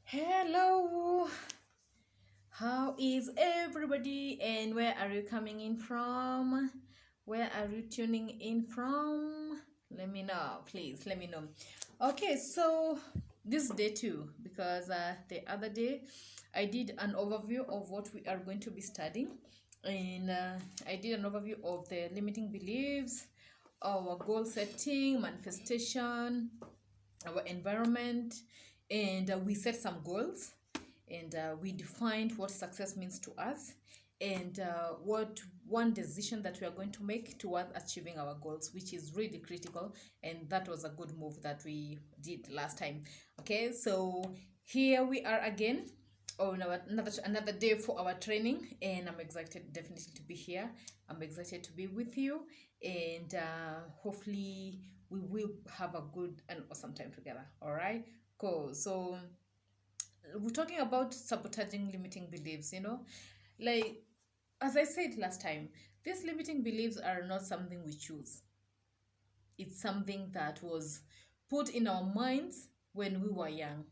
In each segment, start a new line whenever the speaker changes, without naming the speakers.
Hello, how is everybody, and where are you coming in from? Where are you tuning in from? Let me know, please. Let me know. Okay, so this is day two because the other day I did an overview of what we are going to be studying, and I did an overview of the limiting beliefs, our goal setting, manifestation, our environment, and we set some goals, and we defined what success means to us, and what one decision that we are going to make towards achieving our goals, which is really critical. And that was a good move that we did last time. Okay, so here we are again on another day for our training, and I'm excited definitely to be here. I'm excited to be with you, and hopefully we will have a good and awesome time together. All right, cool. So we're talking about sabotaging limiting beliefs, like as I said last time, these limiting beliefs are not something we choose. It's something that was put in our minds when we were young,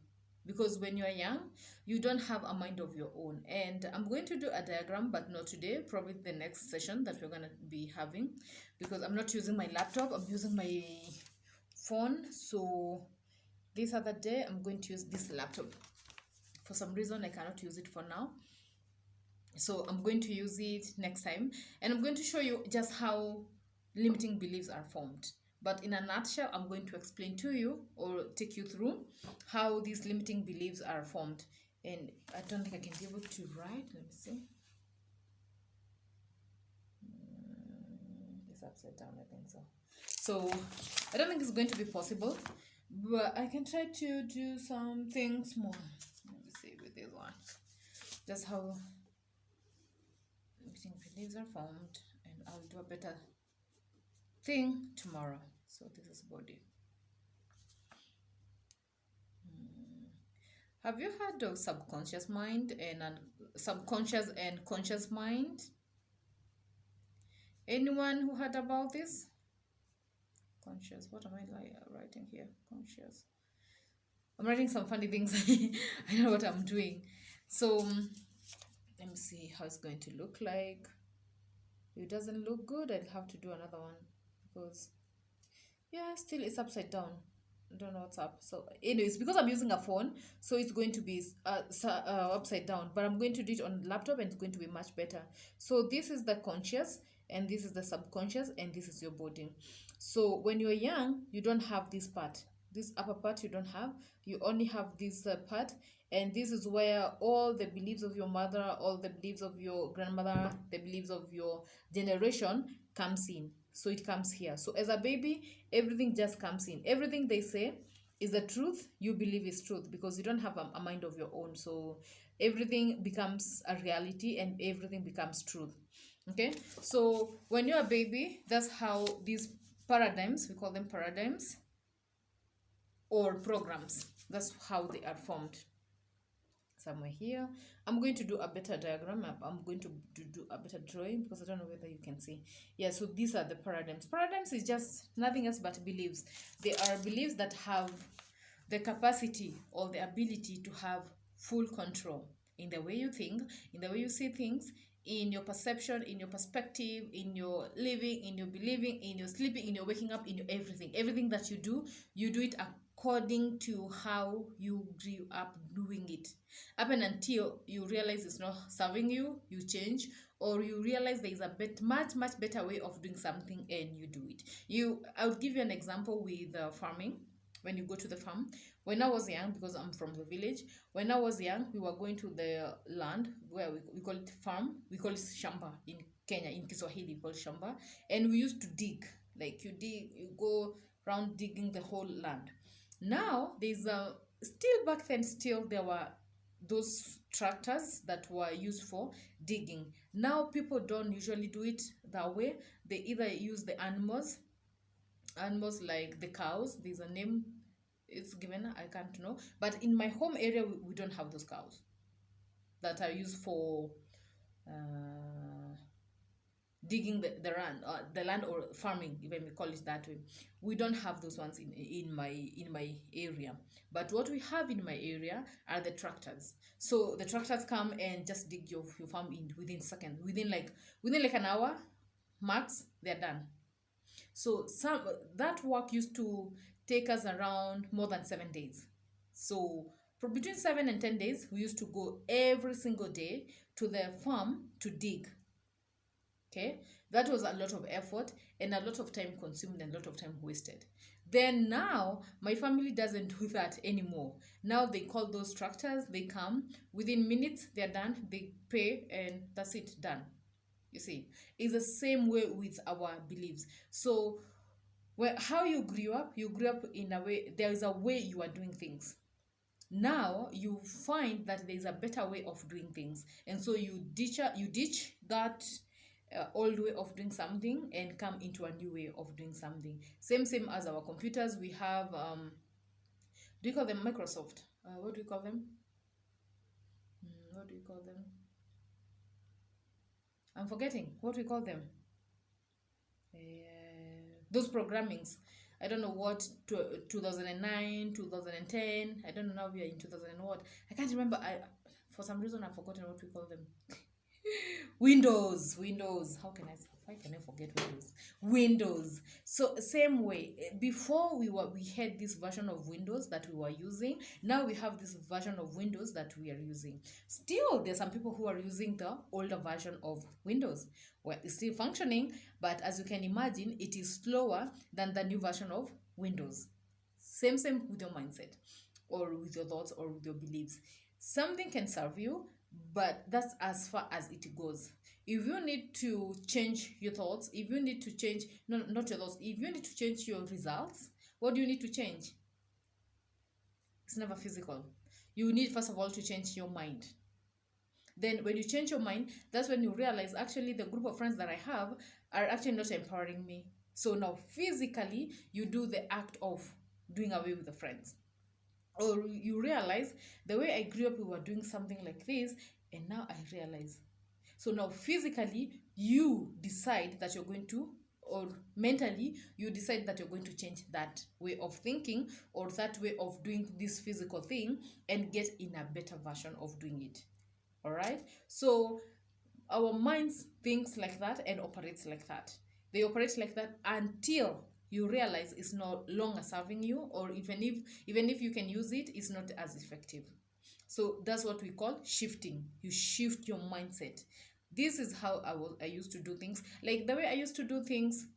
because when you are young you don't have a mind of your own. And I'm going to do a diagram, but not today, probably the next session that we're going to be having, because I'm not using my laptop, I'm using my phone. So this other day I'm going to use this laptop. For some reason I cannot use it for now, so I'm going to use it next time, and I'm going to show you just how limiting beliefs are formed. But in a nutshell, I'm going to explain to you or take you through how these limiting beliefs are formed. And I don't think I can be able to write. Let me see. It's upside down, I think so. So I don't think it's going to be possible, but I can try to do something small. Let me see with this one. Just how limiting beliefs are formed, and I'll do a better thing tomorrow. So this is body. Have you heard of subconscious mind and subconscious and conscious mind? Anyone who heard about this? Conscious. What am I writing here? Conscious. I'm writing some funny things. I know what I'm doing. So let me see how it's going to look like. If it doesn't look good, I'll have to do another one, because yeah, still it's upside down. I don't know what's up. So anyways, because I'm using a phone, so it's going to be upside down, but I'm going to do it on laptop and it's going to be much better. So this is the conscious, and this is the subconscious, and this is your body. So when you're young, you don't have this part, this upper part you don't have. You only have this part, and this is where all the beliefs of your mother, all the beliefs of your grandmother, the beliefs of your generation comes in. So it comes here. So as a baby, everything just comes in. Everything they say is the truth, you believe is truth, because you don't have a mind of your own. So everything becomes a reality and everything becomes truth. Okay, so when you're a baby, that's how these paradigms, we call them paradigms or programs, that's how they are formed. Somewhere here, I'm going to do a better diagram. I'm going to do a better drawing, because I don't know whether you can see. Yeah, so these are the paradigms. Paradigms is just nothing else but beliefs. They are beliefs that have the capacity or the ability to have full control in the way you think, in the way you see things, in your perception, in your perspective, in your living, in your believing, in your sleeping, in your waking up, in your everything that you do it according to how you grew up doing it, up and until you realize it's not serving you, you change, or you realize there is a much better way of doing something and you do it. I'll give you an example with farming. When you go to the farm, when I was young, because I'm from the village, when I was young, we were going to the land where we call it farm, we call it shamba in Kenya. In Kiswahili we call it shamba, and we used to dig, like you go around digging the whole land. Now there's a still, back then still there were those tractors that were used for digging. Now people don't usually do it that way. They either use the animals like the cows. There's a name it's given, I can't know, but in my home area we don't have those cows that are used for digging the land or farming, even we call it that way. We don't have those ones in my area. But what we have in my area are the tractors. So the tractors come and just dig your farm in within seconds, within like an hour max, they're done. So some that work used to take us around more than 7 days. So for between 7 and 10 days, we used to go every single day to the farm to dig. Okay, that was a lot of effort and a lot of time consumed and a lot of time wasted. Then now my family doesn't do that anymore. Now they call those tractors, they come within minutes, they're done, they pay, and that's it, done. You see, it's the same way with our beliefs. So how you grew up in a way, there is a way you are doing things. Now you find that there is a better way of doing things, and so you ditch that old way of doing something and come into a new way of doing something. Same as our computers. We have do you call them Microsoft? What do you call them? What do you call them? I'm forgetting what we call them. Those programmings. I don't know what, 2009, 2010. I don't know, now we are in 2000 and what. I can't remember. For some reason I've forgotten what we call them. Windows. Why can I forget Windows? So same way, before we had this version of Windows that we were using. Now we have this version of Windows that we are using. Still, there's some people who are using the older version of Windows. Well, it's still functioning, but as you can imagine, it is slower than the new version of Windows. Same with your mindset, or with your thoughts, or with your beliefs. Something can serve you, but that's as far as it goes. If you need to change your thoughts, if you need to change, no, not your thoughts, if you need to change your results, what do you need to change? It's never physical. You need, first of all, to change your mind. Then when you change your mind, that's when you realize, actually, the group of friends that I have are actually not empowering me. So now physically you do the act of doing away with the friends. Or you realize, the way I grew up, we were doing something like this, and now I realize. So now physically you decide that you're going to, or mentally you decide that you're going to change that way of thinking, or that way of doing this physical thing, and get in a better version of doing it. All right, so our minds thinks like that and operates like that. They operate like that until you realize it's no longer serving you, or even if you can use it, it's not as effective. So that's what we call shifting. You shift your mindset. This is how I used to do things. Like the way I used to do things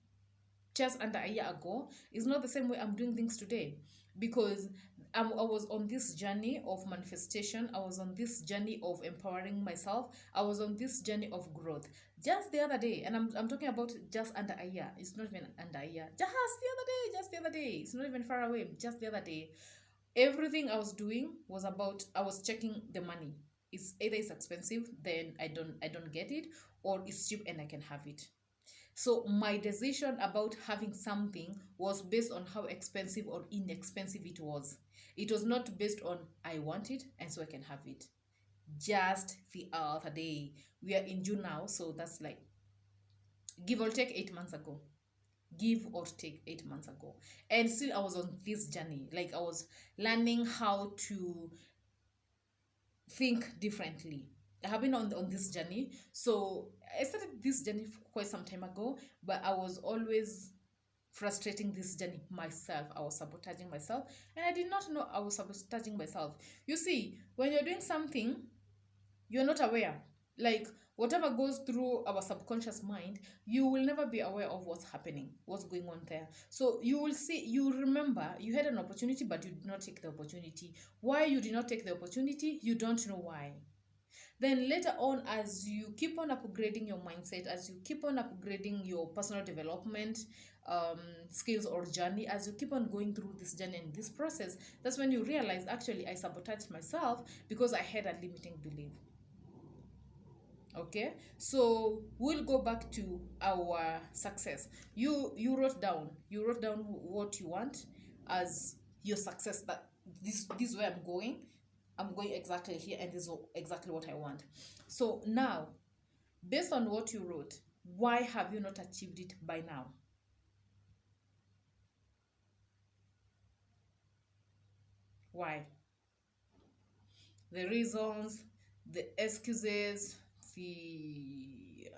just under a year ago is not the same way I'm doing things today, because I was on this journey of manifestation. I was on this journey of empowering myself. I was on this journey of growth just the other day, and I'm talking about just under a year. It's not even under a year. Just the other day. It's not even far away. Just the other day, everything I was doing was about, I was checking the money. It's either it's expensive, then I don't get it, or it's cheap and I can have it. So my decision about having something was based on how expensive or inexpensive it was. It was not based on I want it and so I can have it. Just the other day. We are in June now, so that's like give or take 8 months ago. Give or take 8 months ago. And still I was on this journey. Like I was learning how to think differently. I have been on this journey. So I started this journey for quite some time ago, but I was always frustrating this journey myself. I was sabotaging myself, and I did not know I was sabotaging myself. You see, when you're doing something, you're not aware. Like whatever goes through our subconscious mind, you will never be aware of what's happening, what's going on there. So you will see, you remember you had an opportunity, but you did not take the opportunity. Why you did not take the opportunity, you don't know why. Then later on, as you keep on upgrading your mindset, as you keep on upgrading your personal development skills or journey, as you keep on going through this journey and this process, that's when you realize, actually, I sabotaged myself because I had a limiting belief. Okay, so we'll go back to our success. You wrote down what you want as your success, that this way I'm going exactly here, and this is exactly what I want. So now, based on what you wrote, Why have you not achieved it by now? Why? The reasons, the excuses, the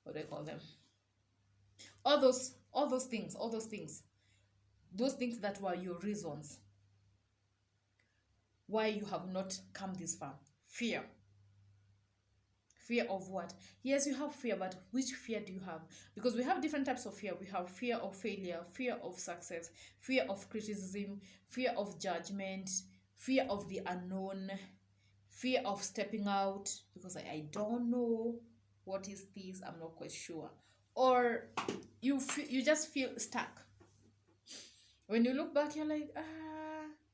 what do I call them? Those things that were your reasons why you have not come this far. Fear. Fear of what? Yes, you have fear, but which fear do you have? Because we have different types of fear. We have fear of failure, fear of success, fear of criticism, fear of judgment, fear of the unknown, fear of stepping out because I don't know what is this, I'm not quite sure. Or you just feel stuck. When you look back, you're like,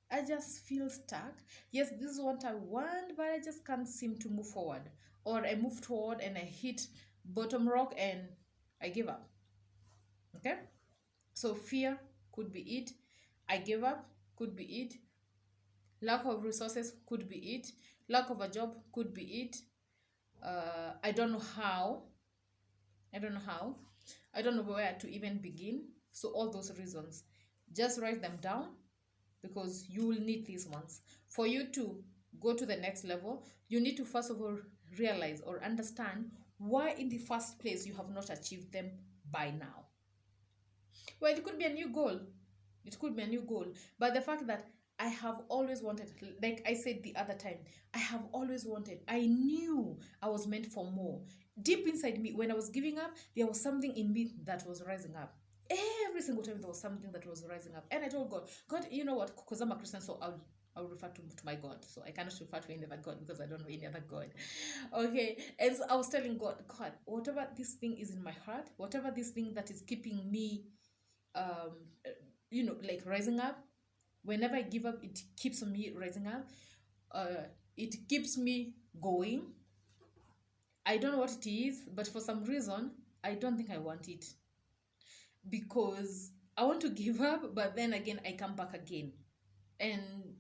I just feel stuck. Yes, this is what I want, but I just can't seem to move forward. Or I move forward and I hit bottom rock and I give up. Okay? So fear could be it. I give up could be it. Lack of resources could be it. Lack of a job could be it. I don't know how. I don't know how. I don't know where to even begin. So all those reasons, just write them down because you will need these ones. For you to go to the next level, you need to first of all realize or understand why in the first place you have not achieved them by now. Well, it could be a new goal. It could be a new goal. But the fact that I have always wanted, like I said the other time, I have always wanted, I knew I was meant for more. Deep inside me, when I was giving up, there was something in me that was rising up. Every single time there was something that was rising up. And I told God, God, you know what? Because I'm a Christian, so I'll refer to my God. So I cannot refer to any other God because I don't know any other God. Okay. And so I was telling God, God, whatever this thing is in my heart, whatever this thing that is keeping me um like rising up, whenever I give up it keeps me rising up, it keeps me going. I don't know what it is, but for some reason I don't think I want it, because I want to give up, but then again I come back again, and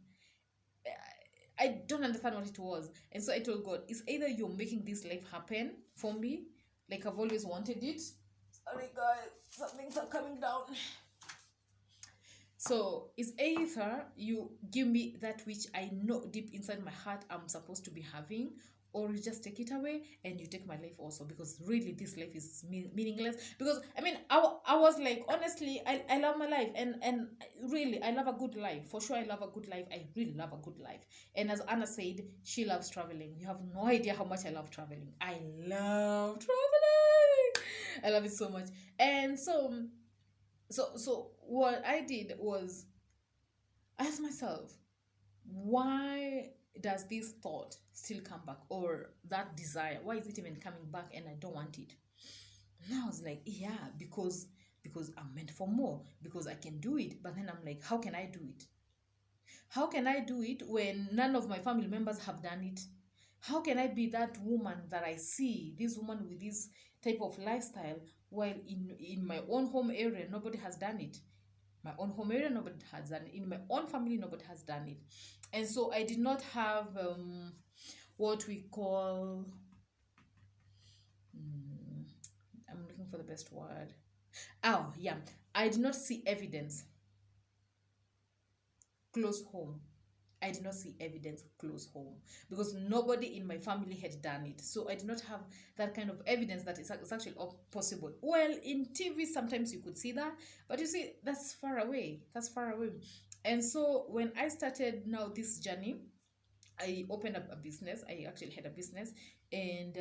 I don't understand what it was. And so I told God, it's either you're making this life happen for me like I've always wanted it. Sorry guys, some things are coming down. So it's either you give me that which I know deep inside my heart I'm supposed to be having, or you just take it away and you take my life also, because really this life is meaningless. Because I mean, I was like, honestly, I love my life, and really I love a good life. For sure I love a good life. I really love a good life. And as Anna said, she loves traveling. You have no idea how much I love traveling. I love traveling. I love it so much. And so what I did was ask myself, why does this thought still come back, or that desire, why is it even coming back and I don't want it? And I was like, yeah, because I'm meant for more, because I can do it. But then I'm like, how can I do it? How can I do it when none of my family members have done it? How can I be that woman that I see, this woman with this type of lifestyle, while in my own home area nobody has done it? My own home area nobody has done it. In my own family nobody has done it. And so I did not have what we call I'm looking for the best word. Oh yeah, I did not see evidence close home. I did not see evidence close home because nobody in my family had done it. So I did not have that kind of evidence that it's actually possible. Well, in TV, sometimes you could see that, but you see, that's far away. That's far away. And so when I started now this journey, I opened up a business. I actually had a business, and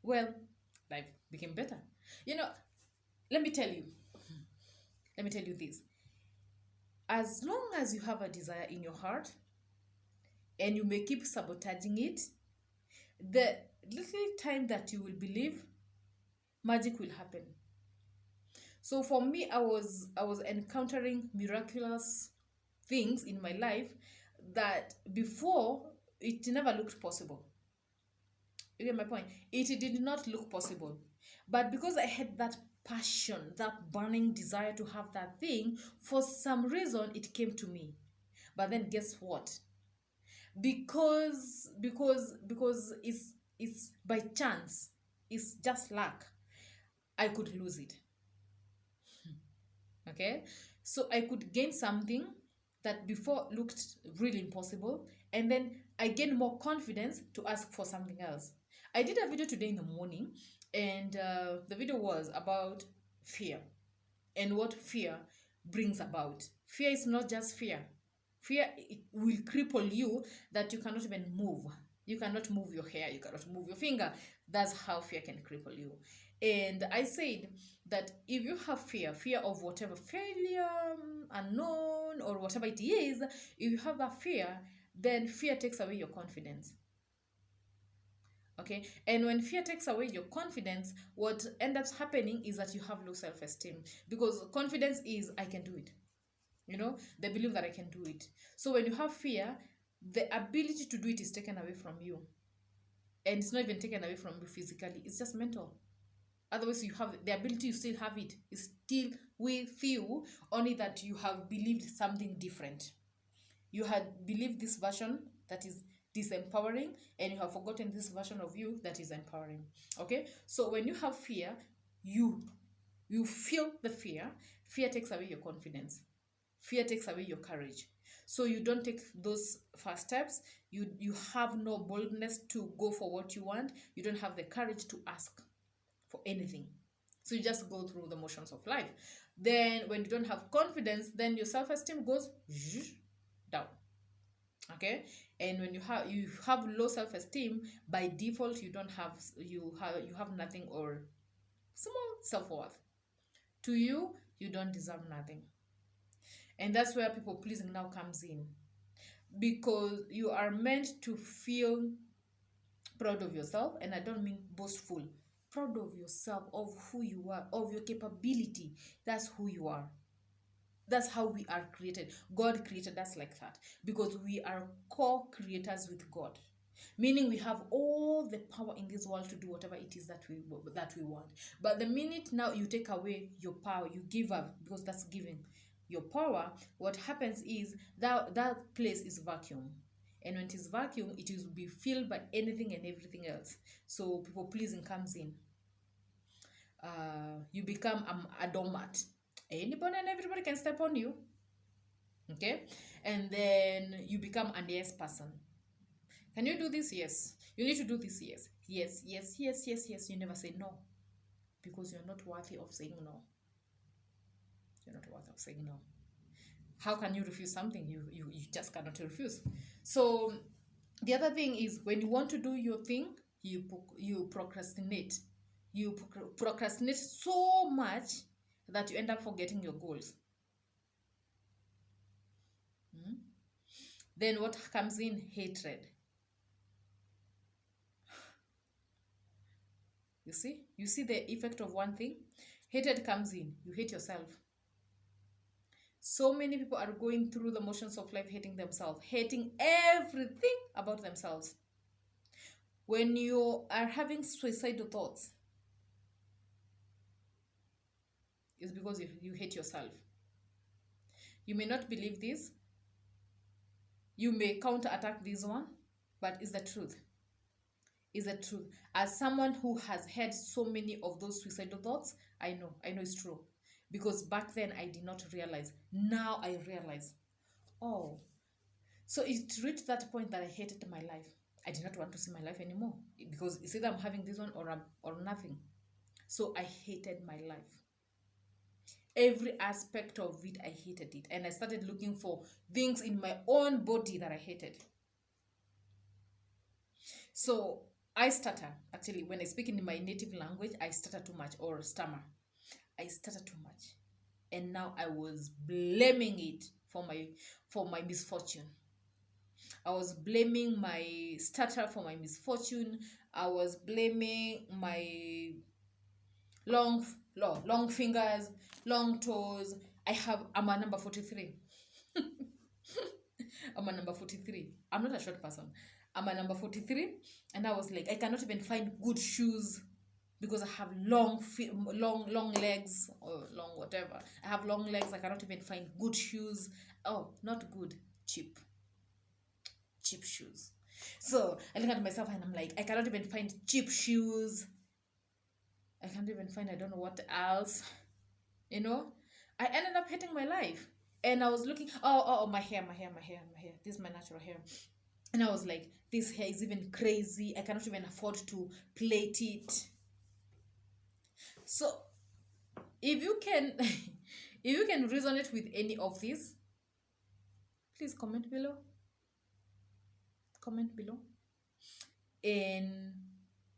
well, life became better. You know, let me tell you, let me tell you this. As long as you have a desire in your heart, and you may keep sabotaging it, the little time that you will believe, magic will happen. So for me, I was encountering miraculous things in my life that before it never looked possible. You get my point? It did not look possible. But because I had that passion, that burning desire to have that thing, for some reason it came to me. But then guess what? Because it's by chance. It's just luck. I could lose it. Okay, so I could gain something that before looked really impossible, and then I gain more confidence to ask for something else. I did a video today in the morning, and the video was about fear and what fear brings about. Fear is not just fear. Fear, it will cripple you that you cannot even move. You cannot move your hair, you cannot move your finger. That's how fear can cripple you. And I said that if you have fear, fear of whatever, failure, unknown, or whatever it is, if you have that fear, then fear takes away your confidence. Okay, and when fear takes away your confidence, what ends up happening is that you have low self-esteem, because confidence is I can do it, the belief that I can do it. So when you have fear, the ability to do it is taken away from you, and it's not even taken away from you physically, it's just mental. Otherwise, you have the ability, you still have it, it's still with you, only that you have believed something different. You had believed this version that is disempowering, and you have forgotten this version of you that is empowering. Okay, so when you have fear, you feel the fear. Fear takes away your confidence, fear takes away your courage, so you don't take those first steps. You have no boldness to go for what you want. You don't have the courage to ask for anything, so you just go through the motions of life. Then when you don't have confidence, then your self-esteem goes down. Okay, and when you have low self-esteem, by default you have nothing or small self-worth. To you, you don't deserve nothing. And that's where people pleasing now comes in, because you are meant to feel proud of yourself, and I don't mean boastful. Proud of yourself, of who you are, of your capability. That's who you are. That's how we are created. God created us like that, because we are co-creators with God, meaning we have all the power in this world to do whatever it is that we want. But the minute now you take away your power, you give up, because that's giving your power, what happens is that place is vacuum. And when it is vacuum, it will be filled by anything and everything else. So people pleasing comes in. You become a doormat. Anybody and everybody can step on you. Okay, and then you become a yes person. Can you do this? Yes. You need to do this? Yes. Yes, yes, yes, yes, yes. You never say no, because you're not worthy of saying no. You're not worthy of saying no. How can you refuse something? You just cannot refuse. So the other thing is, when you want to do your thing, you procrastinate. You procrastinate so much that you end up forgetting your goals. Then what comes in? Hatred. You see the effect of one thing. Hatred comes in, you hate yourself. So many people are going through the motions of life hating themselves, hating everything about themselves. When you are having suicidal thoughts, it's because you hate yourself. You may not believe this, you may counterattack this one, but it's the truth. Is the truth. As someone who has had so many of those suicidal thoughts, I know it's true. Because back then I did not realize. Now I realize. Oh, so it reached that point that I hated my life. I did not want to see my life anymore, because it's either I'm having this one or nothing. So I hated my life. Every aspect of it, I hated it. And I started looking for things in my own body that I hated. So I stutter. Actually, when I speak in my native language, I stutter too much, or stammer. I stutter too much. And now I was blaming it for my misfortune. I was blaming my stutter for my misfortune. I was blaming my long fingers, long toes. I'm a number 43. I'm a number 43. I'm not a short person. I'm a number 43. And I was like, I cannot even find good shoes, because I have long legs, or long whatever. I have long legs. I cannot even find good shoes. Oh, not good, cheap shoes. So I look at myself and I'm like, I cannot even find cheap shoes. I can't even find, I don't know what else, you know. I ended up hating my life. And I was looking, my hair, my hair. This is my natural hair. And I was like, this hair is even crazy. I cannot even afford to plait it. So if you can if you can resonate with any of these, please comment below. Comment below. And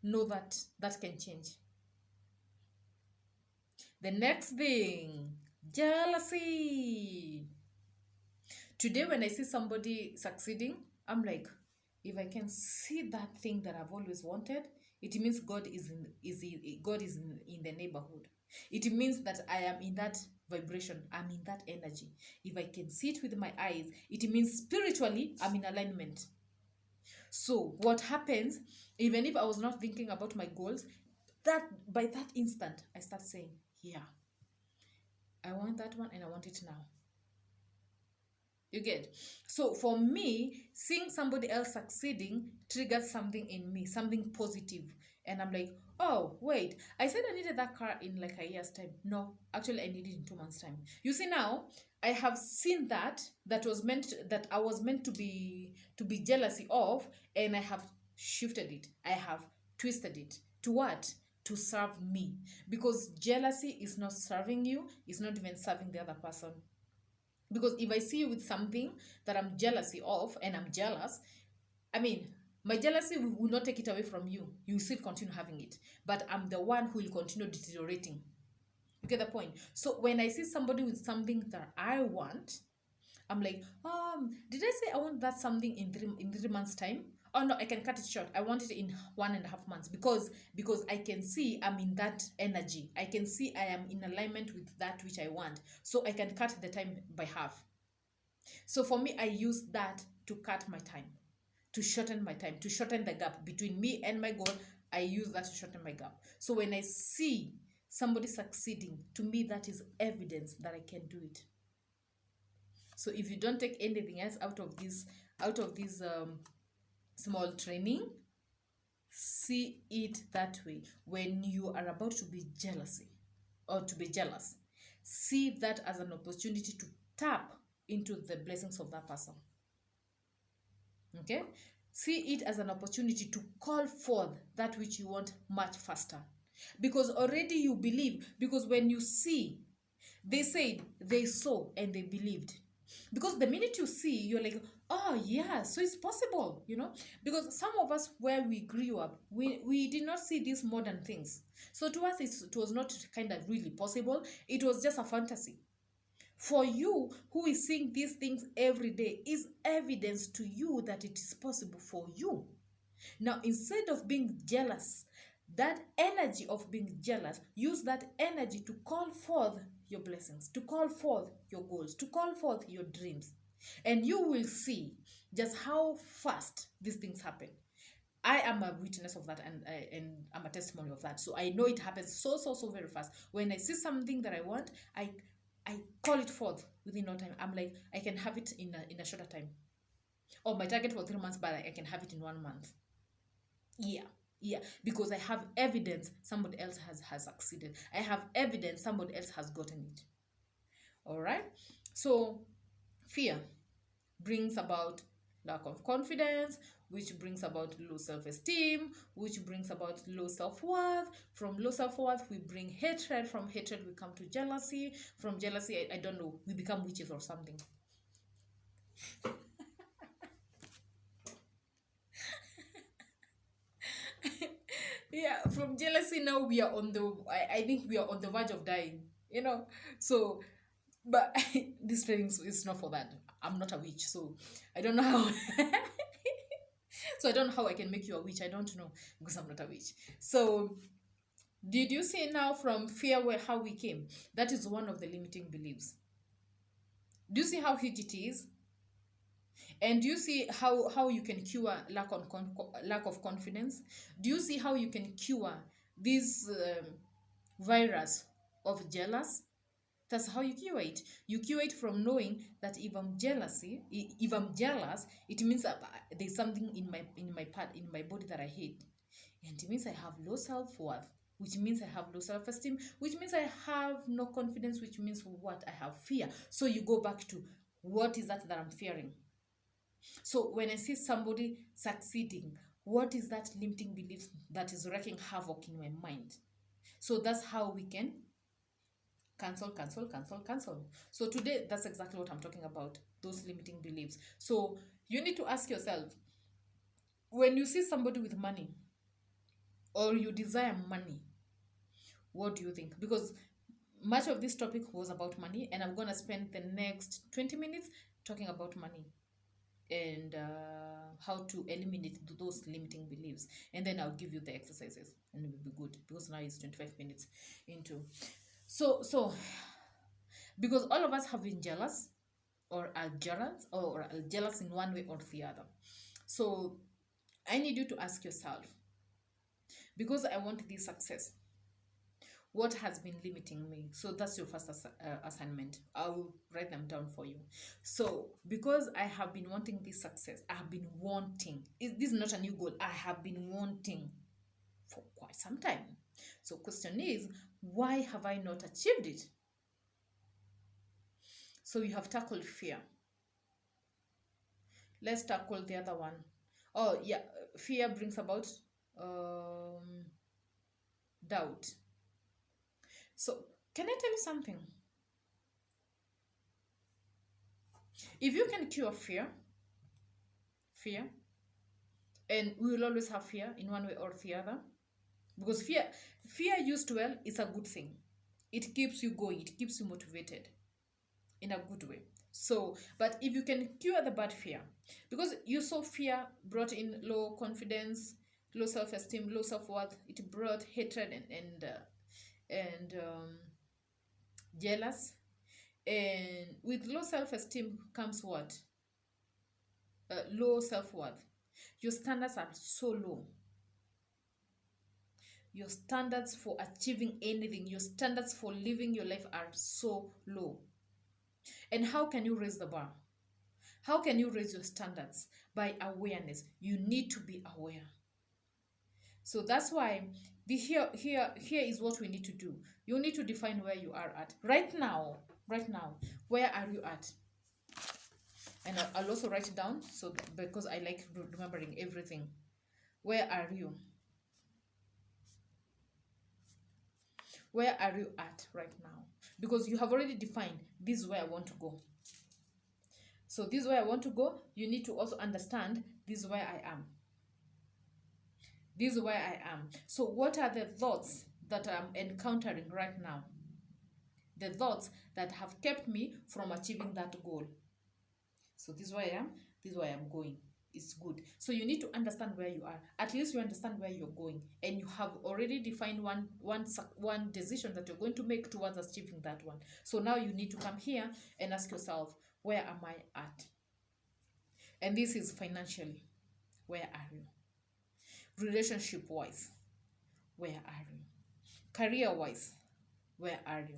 know that that can change. The next thing, jealousy. Today, when I see somebody succeeding, I'm like, if I can see that thing that I've always wanted, it means God is in the neighborhood. It means that I am in that vibration. I'm in that energy. If I can see it with my eyes, it means spiritually I'm in alignment. So what happens, even if I was not thinking about my goals, that by that instant I start saying, yeah, I want that one and I want it now. You get? So for me, seeing somebody else succeeding triggers something in me, something positive. And I'm like, oh, wait, I said I needed that car in like a year's time. No, actually I need it in 2 months' time. You see now, I have seen that I was meant to be jealousy of, and I have shifted it. I have twisted it. To what? To serve me. Because jealousy is not serving you, it's not even serving the other person. Because if I see you with something that I'm jealousy of and I'm jealous, I mean, my jealousy will not take it away from you. You will still continue having it. But I'm the one who will continue deteriorating. You get the point? So when I see somebody with something that I want, I'm like, did I say I want that something in 3 months' time? Oh no, I can cut it short. I want it in 1.5 months because I can see I'm in that energy. I can see I am in alignment with that which I want. So I can cut the time by half. So for me, I use that to cut my time, to shorten my time, to shorten the gap between me and my goal. I use that to shorten my gap. So when I see somebody succeeding, to me that is evidence that I can do it. So if you don't take anything else out of this small training, see it that way. When you are about to be jealousy or to be jealous, see that as an opportunity to tap into the blessings of that person. Okay? See it as an opportunity to call forth that which you want much faster. Because already you believe. Because when you see, they said, they saw and they believed. Because the minute you see, you're like, oh yeah, so it's possible, you know. Because some of us, where we grew up, we did not see these modern things. So to us, it was not kind of really possible. It was just a fantasy. For you, who is seeing these things every day, is evidence to you that it is possible for you. Now, instead of being jealous, that energy of being jealous, use that energy to call forth your blessings, to call forth your goals, to call forth your dreams. And you will see just how fast these things happen. I am a witness of that, and I'm a testimony of that. So I know it happens so very fast. When I see something that I want, I call it forth within no time. I'm like, I can have it in a shorter time. Or my target for 3 months, but I can have it in 1 month. Yeah, because I have evidence somebody else has succeeded. I have evidence somebody else has gotten it. All right. So fear brings about lack of confidence, which brings about low self-esteem, which brings about low self-worth. From low self-worth, we bring hatred. From hatred, we come to jealousy. From jealousy, I don't know, we become witches or something. Yeah, from jealousy, now we are on the, I think we are on the verge of dying, you know. So, but this training is not for that. I'm not a witch, so I don't know how. So I don't know how I can make you a witch. I don't know, because I'm not a witch. So did you see now from fear how we came? That is one of the limiting beliefs. Do you see how huge it is? And do you see how you can cure lack of confidence? Do you see how you can cure this virus of jealous? That's how you cure it. You cure it from knowing that if I'm jealous, it means that there's something in my body that I hate, and it means I have low self-worth. which means I have low self-esteem, which means I have no confidence, which means what? I have fear. So you go back to what is that I'm fearing? So when I see somebody succeeding, what is that limiting belief that is wreaking havoc in my mind? So that's how we can cancel, cancel, cancel, cancel. So today, that's exactly what I'm talking about, those limiting beliefs. So you need to ask yourself, when you see somebody with money or you desire money, what do you think? Because much of this topic was about money, and I'm going to spend the next 20 minutes talking about money and how to eliminate those limiting beliefs. And then I'll give you the exercises and it will be good, because now it's 25 minutes into. So because all of us have been jealous or are jealous in one way or the other. So I need you to ask yourself, because I want this success, what has been limiting me? So that's your first assignment. I'll write them down for you. So because I have been wanting this success, I have been wanting, this is not a new goal, I have been wanting for quite some time. So question is, why have I not achieved it? So you have tackled fear. Let's tackle the other one. Oh yeah, fear brings about doubt. So can I tell you something? If you can cure fear, and we will always have fear in one way or the other, because fear used well is a good thing. It keeps you going, it keeps you motivated in a good way. So but if you can cure the bad fear, because you saw fear brought in low confidence, low self-esteem, low self-worth, it brought hatred and jealous. And with low self-esteem comes what? Low self-worth. Your standards are so low. Your standards for achieving anything, your standards for living your life are so low. And how can you raise the bar? How can you raise your standards? By awareness. You need to be aware. So that's why here is what we need to do. You need to define where you are at right now. Where are you at? And I'll also write it down, so because I like remembering everything. Where are you? Where are you at right now? Because you have already defined, this is where I want to go. So this is where I want to go. You need to also understand, this is where I am. This is where I am. So what are the thoughts that I'm encountering right now? The thoughts that have kept me from achieving that goal. So this is where I am. This is where I'm going. It's good. So you need to understand where you are. At least you understand where you're going, and you have already defined one decision that you're going to make towards achieving that one. So now you need to come here and ask yourself, where am I at? And this is financially. Where are you? Relationship wise, where are you? Career wise, where are you?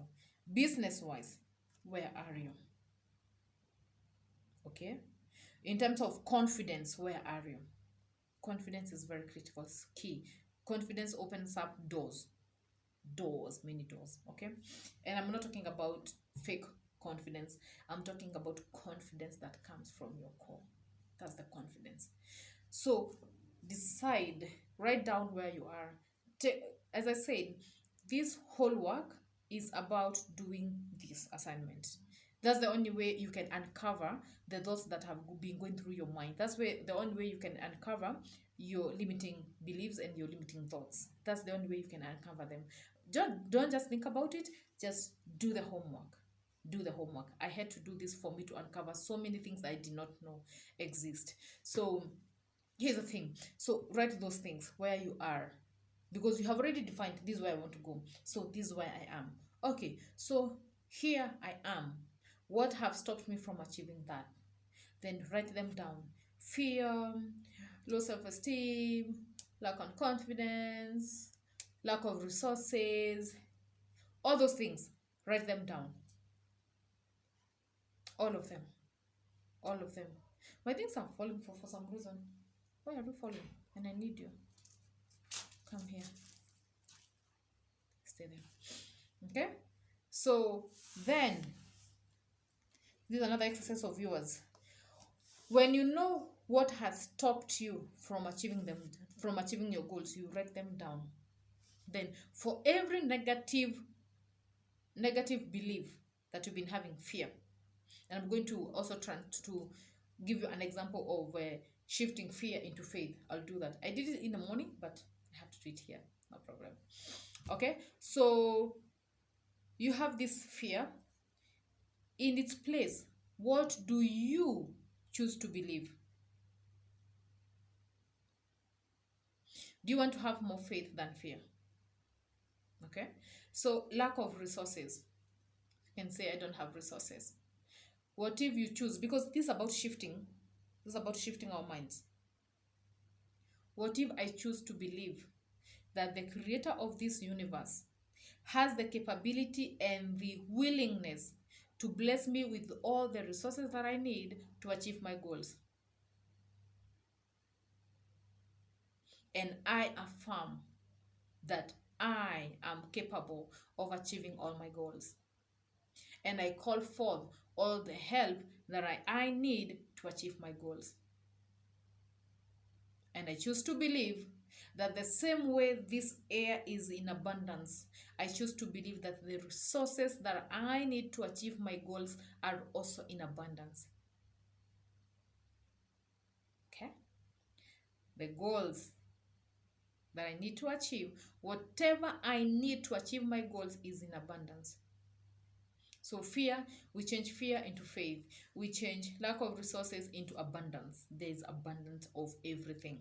Business wise, where are you? Okay. In terms of confidence, where are you? Confidence is very critical, it's key. Confidence opens up doors, many doors. Okay. And I'm not talking about fake confidence, I'm talking about confidence that comes from your core. That's the confidence. So decide, write down where you are. As I said, this whole work is about doing this assignment. That's the only way you can uncover the thoughts that have been going through your mind. That's the only way you can uncover your limiting beliefs and your limiting thoughts. That's the only way you can uncover them. Don't just think about it, just do the homework. Do the homework. I had to do this for me to uncover so many things I did not know exist. So here's the thing. So write those things where you are, because you have already defined, this is where I want to go. So this is where I am. Okay, so here I am. What have stopped me from achieving that? Then write them down. Fear, low self-esteem, lack of confidence, lack of resources, all those things. Write them down. All of them. All of them. My things are falling for some reason. Why are you falling? And I need you. Come here. stay there. Okay, so then this is another exercise of yours. When you know what has stopped you from achieving your goals, you write them down. Then for every negative belief that you've been having, fear, and I'm going to also try to give you an example of shifting fear into faith. I'll do that. I did it in the morning, but I have to do it here. No problem. Okay, so you have this fear. In its place, what do you choose to believe? Do you want to have more faith than fear? Okay, so lack of resources. You can say, I don't have resources. What if you choose, because this is about shifting, this is about shifting our minds. What if I choose to believe that the creator of this universe has the capability and the willingness to bless me with all the resources that I need to achieve my goals? And I affirm that I am capable of achieving all my goals. And I call forth all the help that I need to achieve my goals. And I choose to believe that the same way this air is in abundance, I choose to believe that the resources that I need to achieve my goals are also in abundance. Okay? The goals that I need to achieve, whatever I need to achieve my goals is in abundance. So fear, we change fear into faith. We change lack of resources into abundance. There is abundance of everything.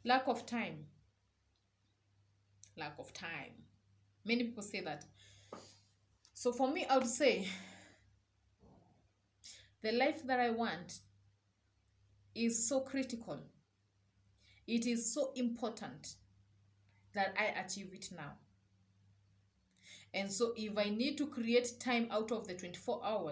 Lack of time. Lack of time. Many people say that. So for me, I would say the life that I want is so critical. It is so important that I achieve it now. And so if I need to create time out of the 24 hours,